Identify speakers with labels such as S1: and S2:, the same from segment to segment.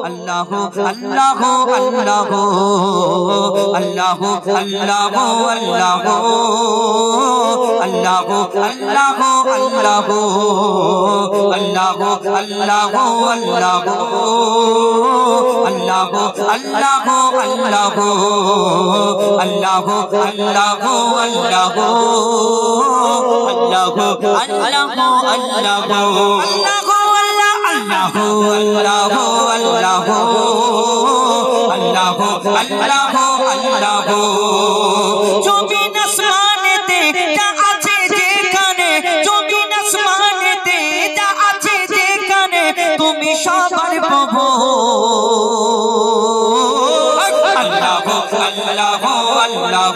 S1: अल्लाह अल्लाह अल्लाह अल्लाह अल्लाह अल्लाह अल्लाह अल्लाह अल्लाह अल्लाह अल्लाह अल्लाह अल्लाह अल्लाह अल्लाह अल्लाह अल्लाह अल्लाह जो बिन आसमानेते जा आछे जेखाने जो बिन आसमानेते जा आछे जेखाने तुमी सबार प्रभु अल्लाह अल्लाह अल्लाह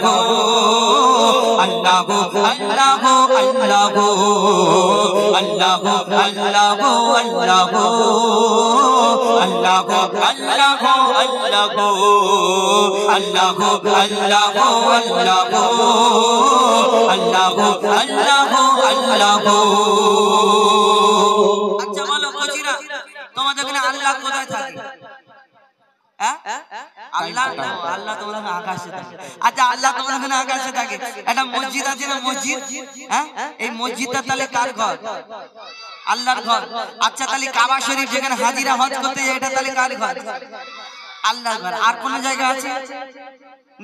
S1: अल्लाह अल्लाह अल्लाह अल्लाह अल्लाह अल्लाह अल्लाह अल्लाह अल्लाह अल्लाह अल्लाह अल्लाह अल्लाह अल्लाह। अच्छा बोलो कोचिरा তোমাদের এখানে আল্লাহ কোথায় থাকে? আল্লাহ আল্লাহ তোমাদের আকাশে থাকে। আচ্ছা আল্লাহ তোমাদের এখানে আকাশে থাকে, একটা মসজিদ আছে না মসজিদ, এই মসজিদটা তাহলে কার ঘর? আল্লাহর ঘর। আচ্ছা তাহলে কাবা শরীফ যেখানে হাজিরা হজ করতে যায় এটা তাহলে কার ঘর? আল্লাহর ঘর। আর কোন জায়গা আছে?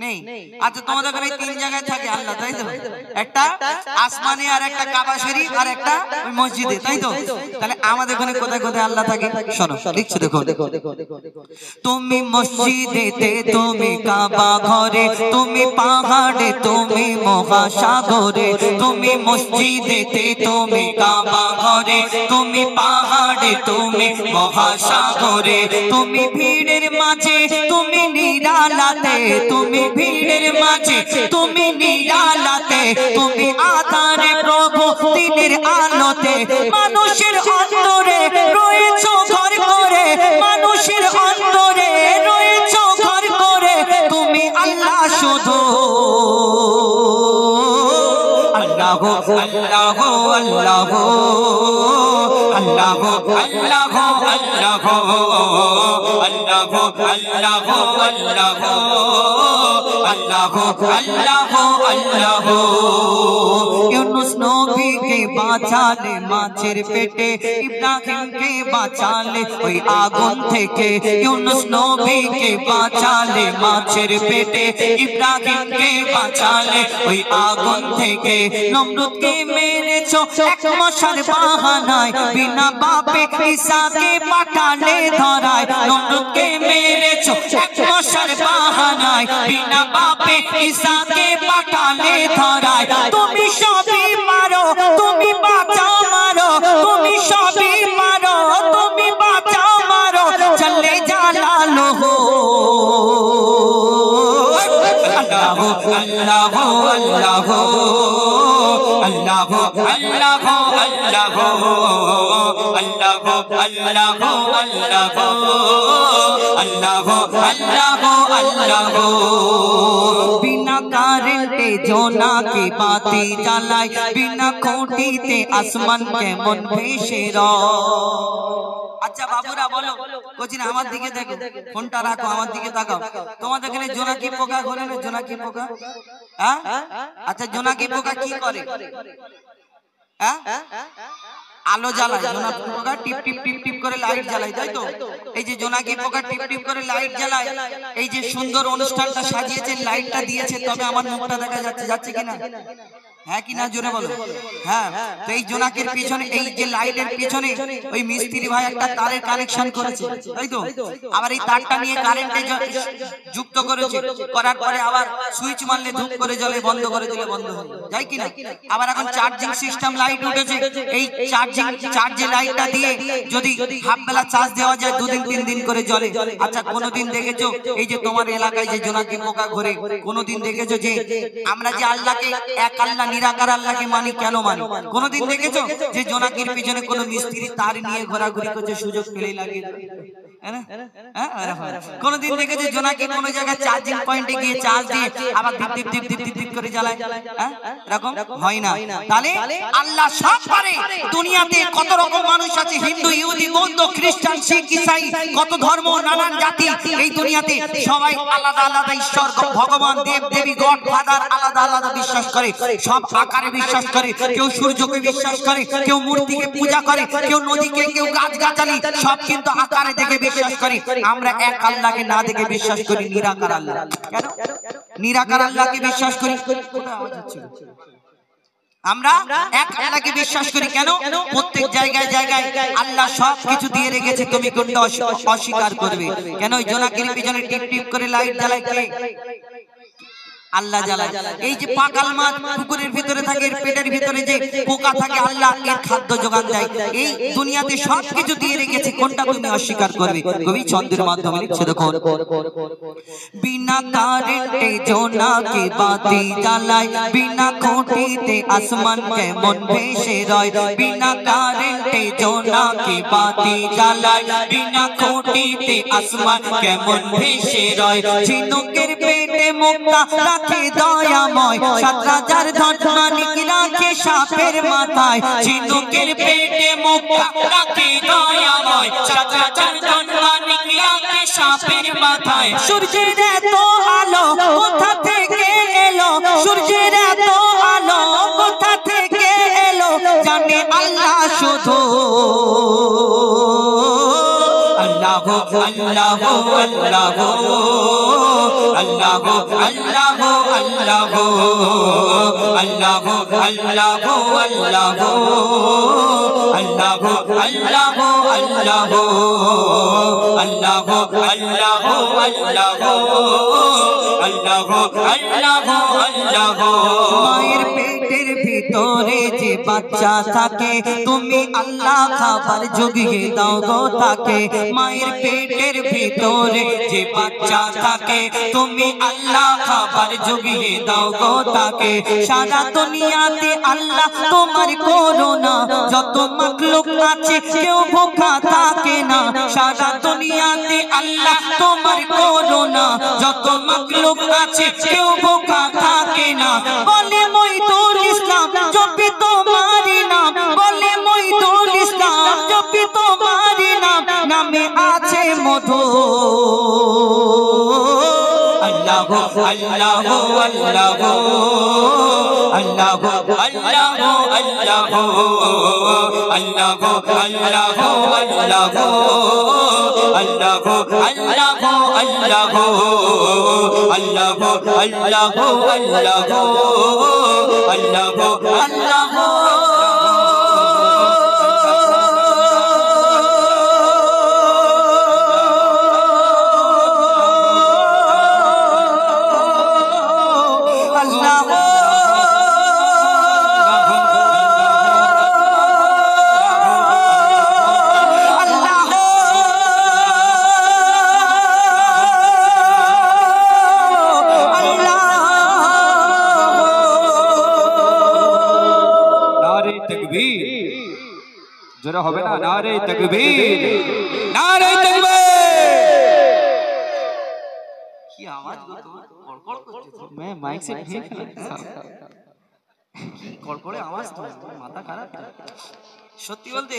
S1: নেই। আচ্ছা তোমাদের এখানে তিন জায়গায় থাকে আল্লাহ, তাই তো? একটা আসমানে, আর একটা কাবা শরীফ, আর একটা ওই মসজিদে, তাই তো? তাহলে আমাদের এখানে কোথায় কোথায় আল্লাহ থাকে? শোনো লিখছি, দেখো। তুমি মসজিদেতে, তুমি কাবা ঘরে, তুমি পাহাড়ে, তুমি মহাসাগরে। তুমি মসজিদেতে, তুমি কাবা ঘরে, তুমি পাহাড়ে, তুমি মহাসাগরে। তুমি ভিড়ের মাঝে, তুমি নিরালাতে, তুমি ভিড়ের মাঝে, তুমি নিরালাতে, তুমি আধারে প্রভু দিনের আলোতে। মানুষের অন্তরে রয়েছো ঘর করে, মানুষের অন্তরে রয়েছো ঘর করে, তুমি আল্লাহ শুধু। আল্লাহ আল্লাহ আল্লাহ আল্লাহ আল্লাহ আল্লাহ আল্লাহ আল্লাহ আল্লাহ আল্লাহ আল্লাহ। ইউনুস নবীকে বাঁচালে মাছের পেটে, ইব্রাহিমকে বাঁচালে ওই আগুন থেকে। ইউনুস নবীকে বাঁচালে মাছের পেটে, ইব্রাহিমকে বাঁচালে ওই আগুন থেকে। নমরুদকে মেরেছো এক মশার বাহানায়, বিনা বাপে ঈসাকে পাঠালে ধরায়। নমরুদকে মেরেছো এক মশার বাহানায়, বিনা বাপে ঈসাকে পাঠালে ধরায়। তুমি সবই মারো, তুমি বাঁচাও মারো, তুমি সবই মারো, তুমি বাঁচাও মারো, চলে জালালুহু। আল্লাহ আল্লাহ আল্লাহ আল্লাহ আল্লাহ আল্লাহ আল্লাহ আল্লাহ আল্লাহ আল্লাহ আল্লাহ। বিনা কারেন্টে জোনাকি বাতি জ্বালায়, বিনা খুঁটিতে আসমান কেমন ভেসে রয়। আচ্ছা বাবুরা বলো, কোচিন আমার দিকে দেখো, ফোনটা রাখো, আমার দিকে তাকাও। তোমাদের এখানে জোনাকি পোকা ঘোরে না? জোনাকি পোকা, হ্যাঁ? আচ্ছা জোনাকি পোকা কি করে? হ্যাঁ, আলো জ্বালায়। জোনাকি পোকা টিপ টিপ টিপ টিপ করে লাইট জ্বালায়, তাই তো? এই যে জোনাকি পোকা টিপ টিপ করে লাইট জ্বালায়, এই যে সুন্দর অনুষ্ঠানটা সাজিয়েছে, লাইটটা দিয়েছে, তবে আমার মুখটা দেখা যাচ্ছে, যাচ্ছে কিনা? হ্যাঁ কি না জোরে বলো। হ্যাঁ, তো এই জোনাকির পিছনে, এই যে লাইটের পিছনে ওই মিস্ত্রি ভাই একটা তারের কানেকশন করেছে, তাই তো? আবার এই তারটা নিয়ে কারেন্টে যুক্ত করেছে, করার পরে আবার সুইচ মারলে ধূপ করে জ্বলে, বন্ধ করে দিলে বন্ধ হয়ে যায় কিনা? আবার এখন চার্জিং সিস্টেম লাইট উঠেছে, এই চার্জে লাইটটা দিয়ে যদি হাফ বেলা চার্জ দেওয়া যায় 2 দিন 3 দিন করে জ্বলে। আচ্ছা কোনোদিন দেখেছো এই যে তোমার এলাকায় যে জোনাকি পোকা ঘোরে, কোনোদিন দেখেছো যে আমরা যে আল্লাহকে এক আল্লাহ নিরাকার আল্লাহকে মানি, কেন মানি? কোনোদিন দেখেছো যে জোনাকির পিছনে কোনো মিস্ত্রি তার নিয়ে ঘোরাঘুরি করছে, সুযোগ পেলেই লাগিয়ে? কোনদিন দেখেছে জোনাকি কোন জায়গায় চার্জিং পয়েন্টে গিয়ে চার্জ দিয়ে আবার দীপ দীপ দীপ দীপ দীপ দীপ করে জ্বালায়? এরকম হয় না। তাহলে আল্লাহ সব পারে। দুনিয়াতে কত রকম মানুষ আছে, হিন্দু, ইহুদি, বৌদ্ধ, খ্রিস্টান, শিখ, ইসাই, কত ধর্ম, নানান জাতি এই দুনিয়াতে, সবাই আলাদা আলাদা ঈশ্বর, ভগবান, দেব দেবী, গড ফাদার আলাদা আলাদা বিশ্বাস করে, সব আকারে বিশ্বাস করে। কেউ সূর্যকে বিশ্বাস করে, কেউ মূর্তিকে পূজা করে, কেউ নদীকে, কেউ গাছগাছালি, সব কিন্তু আকারে দেখে বিশ্বাস করে। আমরা এক আল্লাহকে না দেখে বিশ্বাস করি, নিরাকার আল্লাহ। কেন নিরাকার আল্লাহকে বিশ্বাস করি? আমরা এক আল্লাহকে বিশ্বাস করি কেন? প্রত্যেক জায়গায় জায়গায় আল্লাহ সব কিছু দিয়ে রেখেছে, তুমি কোনটা অস্বীকার করবে? কেন ওই জোনাকির পিছনে টিপ টিপ করে লাইট জ্বালায় কে? আল্লাহ জ্বালায়। এই যে পাকাল মাছ পুকুরের ভিতরে থাকে, এর পেটের ভিতরে যে পোকা থাকে, আল্লাহ এর খাদ্য যোগান দেয়। এই দুনিয়াতে সব কিছু দিয়ে রেখেছে, কোনটা তুমি অস্বীকার করবে? কবি ছন্দের মাধ্যমে লিখছে, দেখো, বিনা কারেন্টে জোনাকি বাতি জ্বালায়, বিনা খুঁটিতে আসমান কেমন ভেসে রয়। বিনা কারেন্টে জোনাকি বাতি জ্বালায়, বিনা খুঁটিতে আসমান কেমন ভেসে রয়। ঝিনুকের পেটে মুক্তা রাখে দয়াময়, ৭,০০০ ধনমানিক রাখে সাপের মাথায়। ঝিনুকের পেটে মুক্তা রাখে দয়াময়, ৭,০০০ ধনমানিক রাখে সাপের মাথায়। সূর্যের এত আলো কোথা থেকে এলো? সূর্যের এত আলো কোথা থেকে এলো? জানে আল্লাহ শুধু। আল্লাহ আল্লাহ আল্লাহ আল্লাহ আল্লাহ আল্লাহ আল্লাহ আল্লাহ আল্লাহ আল্লাহ আল্লাহ আল্লাহ আল্লাহ আল্লাহ আল্লাহ আল্লাহ আল্লাহ। মায়ের পেটের ভিতরে যে বাচ্চা থাকে, তুমি আল্লাহ খাবার জুগিয়ে দাও গো তাকে। মায়ের পেটের ভিতরে যে বাচ্চা থাকে, তুমি আল্লাহ খাবার জুগিয়ে দাও গো তাকে। সারা দুনিয়াতে আল্লাহ তোমার করুণা, যত মাখলুক আছে কেউ ভোখা থাকে না। সারা দুনিয়াতে আল্লাহ তোমার করুণা, যত মাখলুক আছে কেউ ভোখা থাকে না। বলে মইদুল ইসলাম জপি তোমারি নাম, বলে মইদুল ইসলাম জপি তোমারি নাম, নামে আছে মধু। আল্লাহ আল্লাহ আল্লাহ আল্লাহ আল্লাহ আল্লাহ আল্লাহ আল্লাহ আল্লাহ আল্লাহ আল্লাহ আল্লাহ আল্লাহ আল্লাহ আল্লাহ। জোরে হবে না? নারে তাকবীর, নারে তাকবীর। কি আওয়াজ গো তোমার? কড়কড় করছে তো। मैं माइक से কি কড়কড়ে আওয়াজ তো? মাথা খারাপ। সত্যি বলতে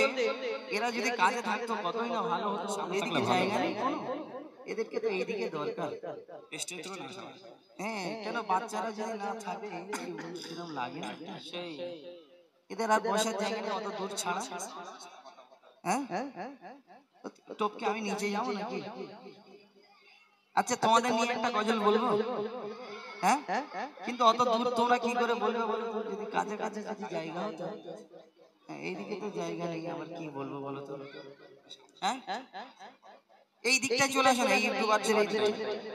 S1: এরা যদি কাজে থাকতো কতই না ভালো হতো। এদিকে জায়গা নেই কোনো, এদেরকে তো এইদিকে দরকার। স্টেজ তো না। হ্যাঁ, কেন বাচ্চারা যদি না থাকে এরকম লাগে না? সেই এদের আর বসার জায়গা নেই, অত দূর ছাড়া। হ্যাঁ, টপকে আমি নিচে যাবো নাকি? আচ্ছা, তোমাদের নিয়ে একটা গজল বলবো। হ্যাঁ, কিন্তু অত দূর তোমরা কি করে বলবে বলো তো? যদি কাছে কাছে যদি জায়গা হতো। এইদিকে তো জায়গা নেই, আবার কি বলবো বলো তো? হ্যাঁ, এই দিকটায় চলে আসো না, ইউটিউবারদের এই দিকটা,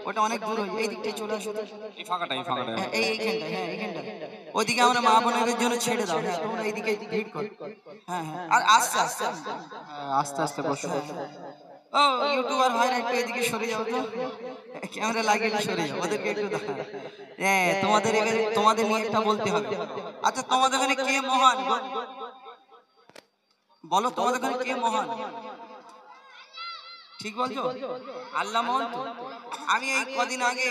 S1: ওটা অনেক দূর হয়ে, এই দিকটায় চলে আসো। এই ফাঁকাটা, এই ফাঁকাটা, এইখানটা, হ্যাঁ এইখানটা। ওইদিকে আমরা মা বোনেদের জন্য ছেড়ে দাও। হ্যাঁ, তোমরা এইদিকে ভিড় করো। হ্যাঁ হ্যাঁ, আর আস্তে আস্তে আস্তে আস্তে বসো। ও ইউটিউবার ভাইরা একটু এদিকে সরে যাও তো, ক্যামেরা লাগিয়ে সরে যাও, ওদেরকে একটু দেখা। হ্যাঁ, তোমাদের এবারে তোমাদের নিয়ে একটা বলতে হবে। আচ্ছা, তোমাদের এখানে কে মহান বলো? তোমাদের এখানে কে মহান? ঠিক বলছো? আল্লাহ মহান তো। আমি এই কদিন আগে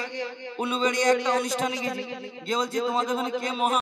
S1: উলুবেড়িয়া একটা অনুষ্ঠানে গেছি, গিয়ে বলছি তোমাদের ওখানে কে মহান?